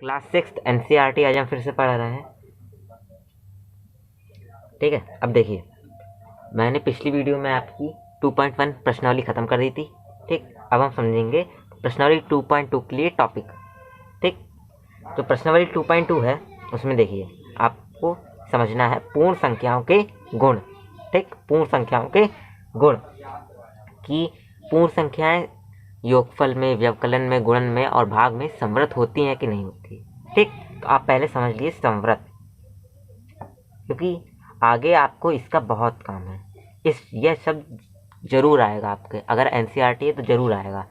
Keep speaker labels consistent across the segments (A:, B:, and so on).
A: Class 6 NCERT आज हम फिर से पढ़ रहे हैं। ठीक है, अब देखिए, मैंने पिछली वीडियो में आपकी 2.1 प्रश्नावली ख़त्म कर दी थी। ठीक, अब हम समझेंगे प्रश्नावली 2.2 के लिए टॉपिक। ठीक, तो प्रश्नावली 2.2 है, उसमें देखिए आपको समझना है पूर्ण संख्याओं के गुण। ठीक, पूर्ण संख्याओं के गुण कि पूर्ण संख्याएं योगफल में, व्यवकलन में, गुणन में और भाग में समृद्ध होती हैं कि नहीं होती। ठीक, तो आप पहले समझ लिए समृद्ध, क्योंकि आगे आपको इसका बहुत काम है। यह शब्द जरूर आएगा आपके, अगर एनसीईआरटी है तो जरूर आएगा।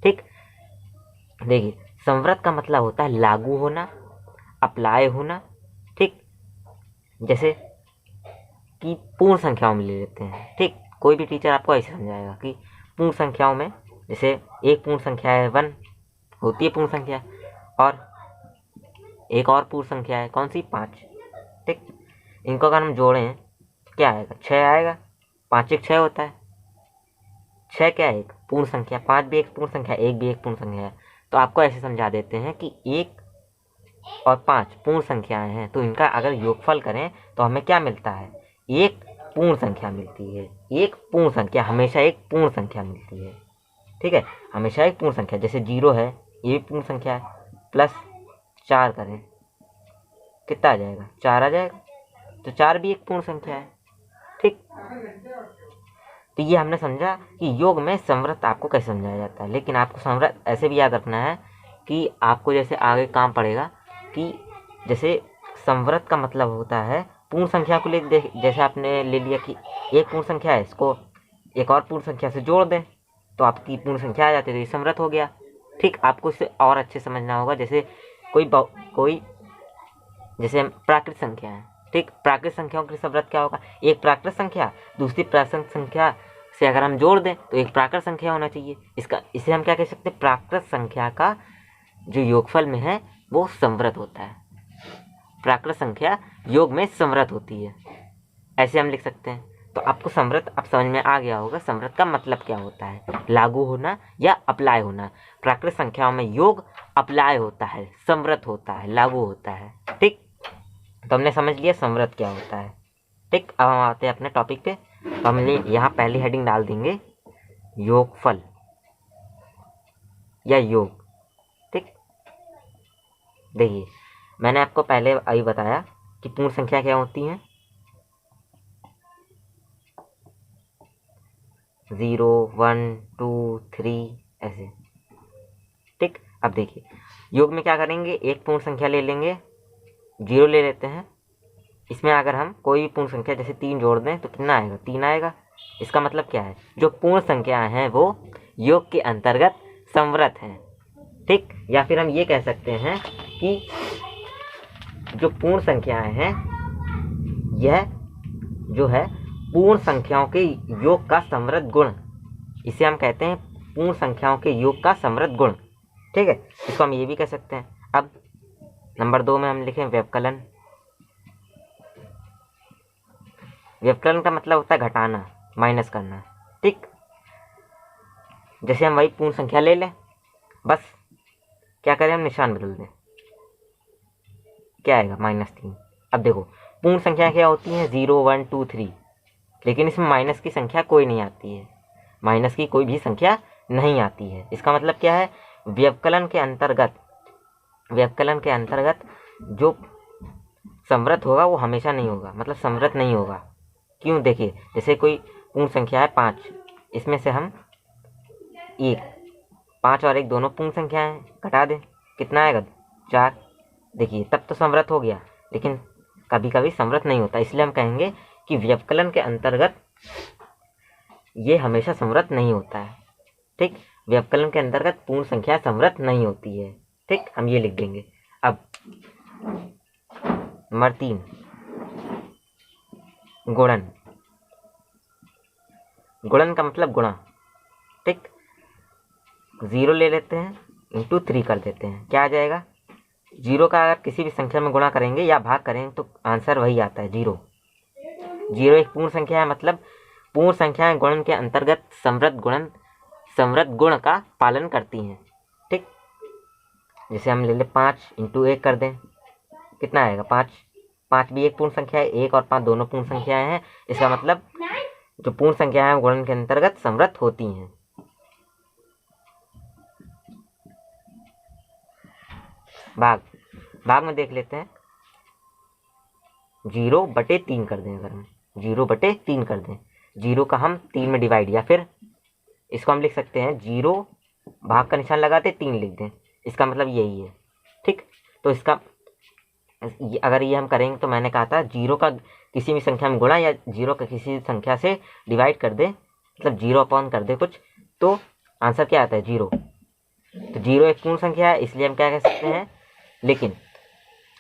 A: ठीक, देखिए समृद्ध का मतलब होता है लागू होना, अप्लाई होना। ठीक, जैसे कि पूर्ण संख्याओं में ले लेते हैं। ठीक, कोई भी टीचर आपको ऐसे समझाएगा कि पूर्ण संख्याओं में, जैसे एक पूर्ण संख्या है 1 होती है पूर्ण संख्या, और एक और पूर्ण संख्या है कौन सी 5। ठीक, इनको अगर हम जोड़ें क्या आएगा 6 आएगा। 5 एक 6 होता है। 6 क्या है, एक पूर्ण संख्या, 5 भी एक पूर्ण संख्या, 1 भी एक पूर्ण संख्या है। तो आपको ऐसे समझा देते हैं कि 1 और 5 पूर्ण संख्याएं हैं, तो इनका अगर योगफल करें तो हमें क्या मिलता है, एक पूर्ण संख्या मिलती है। एक पूर्ण संख्या हमेशा एक पूर्ण संख्या मिलती है। ठीक है, हमेशा एक पूर्ण संख्या, जैसे 0 है ये भी पूर्ण संख्या है, प्लस 4 करें कितना आ जाएगा, 4 आ जाएगा। तो 4 भी एक पूर्ण संख्या है। ठीक, तो ये हमने समझा कि योग में समृद्ध आपको कैसे समझाया जाता है। लेकिन आपको समृद्ध ऐसे भी याद रखना है कि आपको जैसे आगे काम पड़ेगा कि जैसे समृद्ध का मतलब होता है पूर्ण संख्या को ले, जैसे आपने ले लिया कि एक पूर्ण संख्या है, इसको एक और पूर्ण संख्या से जोड़ दें तो आपकी पूर्ण संख्या आ जाती है, तो ये समृद्ध हो गया। ठीक, आपको इसे और अच्छे समझना होगा, जैसे कोई जैसे प्राकृत संख्या है। ठीक, प्राकृत संख्याओं की समृद्ध क्या होगा, एक प्राकृत संख्या दूसरी प्राकृत संख्या से अगर हम जोड़ दें तो एक प्राकृत संख्या होना चाहिए। इसे हम क्या कह सकते हैं, प्राकृत संख्या का जो योगफल में है वो समृद्ध होता है। प्राकृत संख्या योग में समृद्ध होती है, ऐसे हम लिख सकते हैं। तो आपको समृद्ध अब समझ में आ गया होगा, समृद्ध का मतलब क्या होता है, लागू होना या अप्लाई होना। प्राकृत संख्याओं में योग अप्लाई होता है, समृद्ध होता है, लागू होता है। ठीक, तो हमने समझ लिया समृद्ध क्या होता है। ठीक, अब हम आते हैं अपने टॉपिक पे। तो हम यहाँ पहली हेडिंग डाल देंगे योगफल या योग। ठीक, देखिए मैंने आपको पहले अभी बताया कि पूर्ण संख्या क्या होती है, 0 1 2 3 ऐसे। ठीक, अब देखिए योग में क्या करेंगे, एक पूर्ण संख्या ले लेंगे, 0 ले लेते हैं। इसमें अगर हम कोई भी पूर्ण संख्या जैसे 3 जोड़ दें तो कितना आएगा, 3 आएगा। इसका मतलब क्या है, जो पूर्ण संख्याएं हैं वो योग के अंतर्गत समृद्ध हैं। ठीक, या फिर हम ये कह सकते हैं कि जो पूर्ण संख्याएं हैं यह जो है पूर्ण संख्याओं के योग का समृद्ध गुण, इसे हम कहते हैं पूर्ण संख्याओं के योग का समृद्ध गुण। ठीक है, इसको हम ये भी कह सकते हैं। अब नंबर 2 में हम लिखें व्यवकलन। व्यवकलन का मतलब होता है घटाना, माइनस करना। ठीक, जैसे हम वही पूर्ण संख्या ले लें, बस क्या करें, हम निशान बदल दें, क्या आएगा -3। अब देखो पूर्ण संख्या क्या होती है, 0 1 2 3, लेकिन इसमें माइनस की संख्या कोई नहीं आती है, माइनस की कोई भी संख्या नहीं आती है। इसका मतलब क्या है, व्यवकलन के अंतर्गत जो समृद्ध होगा वो हमेशा नहीं होगा, मतलब समृद्ध नहीं होगा। क्यों, देखिए जैसे कोई पूर्ण संख्या है 5, इसमें से हम 5 और 1 दोनों पूर्ण संख्याएं घटा दें, कितना आएगा 4। देखिए तब तो समृद्ध हो गया, लेकिन कभी कभी समृद्ध नहीं होता, इसलिए हम कहेंगे कि व्यवकलन के अंतर्गत ये हमेशा समृद्ध नहीं होता है। ठीक, व्यवकलन के अंतर्गत पूर्ण संख्या समृद्ध नहीं होती है। ठीक, हम ये लिख देंगे। अब नंबर 3 गुणन। गुणन का मतलब गुणा। ठीक, 0 ले लेते हैं, इंटू 3 कर देते हैं, क्या आ जाएगा, 0 का अगर किसी भी संख्या में गुणा करेंगे या भाग करेंगे तो आंसर वही आता है 0। 0 एक पूर्ण संख्या है, मतलब पूर्ण संख्याएं गुणन के अंतर्गत समृद्ध गुण का पालन करती हैं। ठीक, जैसे हम ले लें 5 इंटू 1 कर दें, कितना आएगा 5। 5 भी एक पूर्ण संख्या है, 1 और 5 दोनों पूर्ण संख्याएं हैं। इसका मतलब जो पूर्ण संख्याएं हैं गुणन के अंतर्गत समृद्ध होती हैं। भाग में देख लेते हैं, 0/3 कर दें। अगर हम 0/3 कर दें, 0 का हम 3 में डिवाइड, या फिर इसको हम लिख सकते हैं 0 भाग का निशान लगाते 3 लिख दें। इसका मतलब यही है, ठीक। तो इसका अगर ये हम करेंगे तो मैंने कहा था 0 का किसी भी संख्या में गुणा या 0 का किसी संख्या से डिवाइड कर दे, मतलब 0 अपॉन कर दे कुछ, तो आंसर क्या आता है 0। तो 0 एक पूर्ण संख्या है, इसलिए हम क्या कह सकते हैं। लेकिन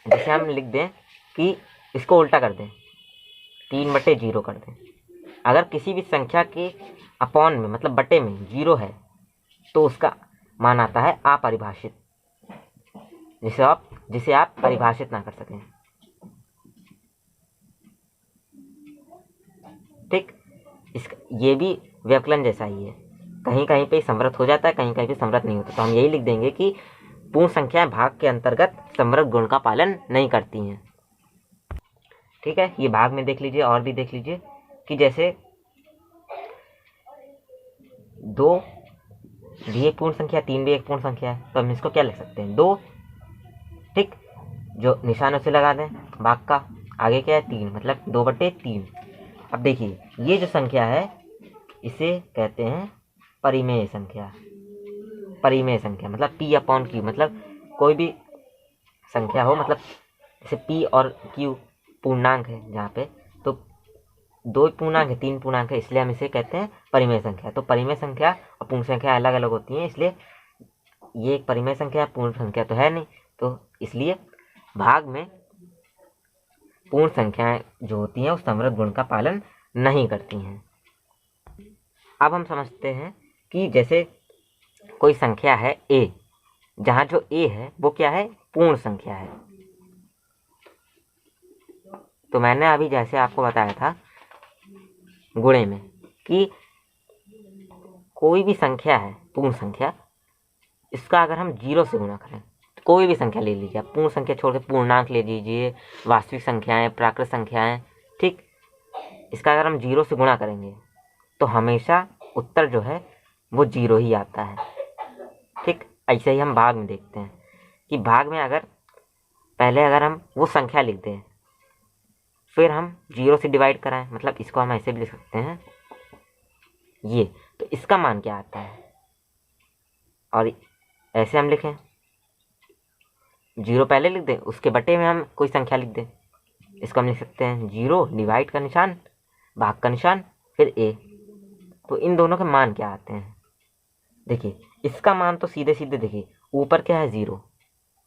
A: जैसे हम लिख दें कि इसको उल्टा कर दें, 3/0 कर दें। अगर किसी भी संख्या के अपॉन में मतलब बटे में 0 है तो उसका मान आता है अपरिभाषित, जिसे आप परिभाषित ना कर सकें, ठीक। ये भी व्यवकलन जैसा ही है, कहीं कहीं पे समृद्ध हो जाता है, कहीं कहीं पे समृद्ध नहीं होता। तो हम यही लिख देंगे कि पूर्ण संख्याएं भाग के अंतर्गत समृद्ध गुण का पालन नहीं करती हैं, ठीक है। ये भाग में देख लीजिए, और भी देख लीजिए कि जैसे 2 भी एक पूर्ण संख्या, 3 भी एक पूर्ण संख्या है, तो हम इसको क्या लिख सकते हैं 2, ठीक। जो निशान उसे लगा दें भाग का, आगे क्या है 3, मतलब 2/3। अब देखिए ये जो संख्या है इसे कहते हैं परिमेय संख्या। परिमेय संख्या मतलब P/Q, मतलब कोई भी संख्या हो, मतलब जैसे P और Q पूर्णांक है जहाँ पे, तो 2 पूर्णांक है, 3 पूर्णांक है, इसलिए हम इसे कहते हैं परिमेय संख्या। तो परिमेय संख्या और पूर्ण संख्या अलग अलग होती हैं, इसलिए ये एक परिमेय संख्या, पूर्ण संख्या तो है नहीं, तो इसलिए भाग में पूर्ण संख्याएं जो होती हैं उस समृद्ध गुण का पालन नहीं करती हैं। अब हम समझते हैं कि जैसे कोई संख्या है a, जहाँ जो a है वो क्या है पूर्ण संख्या है। तो मैंने अभी जैसे आपको बताया था गुणे में कि कोई भी संख्या है पूर्ण संख्या, इसका अगर हम 0 से गुणा करें, तो कोई भी संख्या ले लीजिए, पूर्ण संख्या छोड़ के पूर्णांक ले लीजिए, वास्तविक संख्याएं, प्राकृत संख्याएं, ठीक। इसका अगर हम 0 से गुणा करेंगे तो हमेशा उत्तर जो है वो 0 ही आता है, ठीक। ऐसे ही हम भाग में देखते हैं कि भाग में अगर पहले अगर हम वो संख्या लिख दें, फिर हम 0 से डिवाइड कराएं, मतलब इसको हम ऐसे भी लिख सकते हैं ये, तो इसका मान क्या आता है। और ऐसे हम लिखें 0 पहले लिख दें, उसके बटे में हम कोई संख्या लिख दें, इसको हम लिख सकते हैं 0 डिवाइड का निशान, भाग का निशान, फिर a। तो इन दोनों के मान क्या आते हैं, देखिए इसका मान तो सीधे सीधे देखिए ऊपर क्या है 0,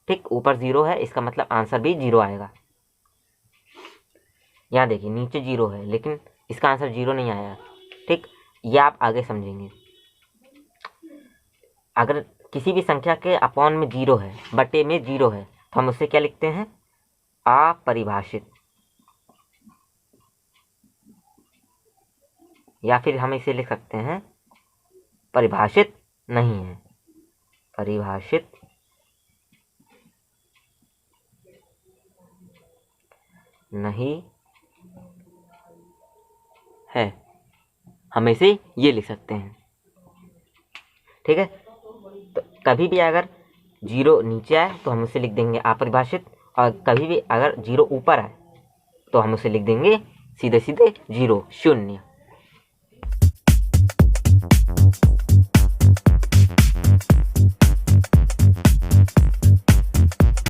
A: ठीक, ऊपर 0 है, इसका मतलब आंसर भी 0 आएगा। यहाँ देखिए नीचे 0 है, लेकिन इसका आंसर 0 नहीं आया, ठीक। ये आप आगे समझेंगे। अगर किसी भी संख्या के अपॉन में 0 है, बटे में 0 है, तो हम उससे क्या लिखते हैं अपरिभाषित, या फिर हम इसे लिख सकते हैं परिभाषित नहीं है, परिभाषित नहीं है, हम इसे ये लिख सकते हैं, ठीक है। तो कभी भी अगर 0 नीचे आए तो हम उसे लिख देंगे अपरिभाषित, और कभी भी अगर 0 ऊपर आए तो हम उसे लिख देंगे सीधे सीधे 0, शून्य।